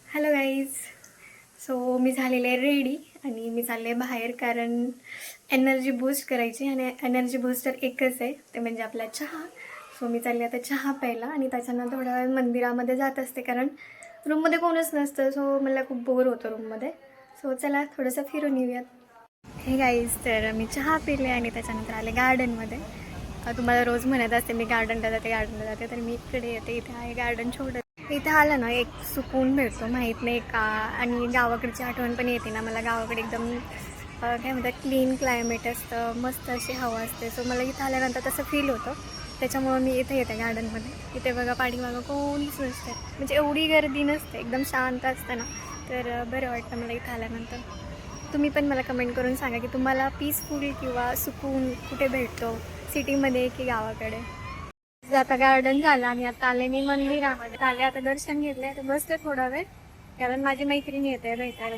Hello guys. So मी झालेले आहे ready आणि मी चालले बाहेर कारण एनर्जी बूस्ट करायची आणि एनर्जी बूस्टर एकच आहे ते म्हणजे आपला चहा. सो मी चालले आता चहा प्यायला आणि त्याच्यानं थोड्या वेळ मंदिरामध्ये जात असते कारण रूममध्ये कोणच नसतं. सो मला खूप बोर होतं रूममध्ये. सो चला थोडंसं फिरून येऊयात. हे गाईज, तर मी चहा पिले आणि त्याच्यानंतर आले गार्डनमध्ये. तुम्हाला रोज म्हणत असते मी गार्डनला जाते तर मी इकडे येते. इथे आहे गार्डन छोटं. इथे आलं ना एक सुकून भेटतो, माहीत नाही का. आणि गावाकडची आठवण पण येते ना मला. गावाकडे एकदम काय म्हणतात क्लीन क्लायमेट असतं, मस्त अशी हवा असते. सो मला इथं आल्यानंतर तसं फील होतं. त्याच्यामुळं मी इथे येते गार्डनमध्ये. इथे बघा पाठीमागं कोणीच नसतं, म्हणजे एवढी गर्दी नसते, एकदम शांत असतं ना. तर बरं वाटतं मला इथं आल्यानंतर. तुम्ही पण मला कमेंट करून सांगा की तुम्हाला पीसफुल किंवा सुकून कुठे भेटतो, सिटीमध्ये की गावाकडे. आता गार्डन झालं आणि आता आले मी मंदिरामध्ये. आले आता दर्शन घेतले, आता बसते थोडा वेळ कारण माझी मैत्रिणी येते भेटायला.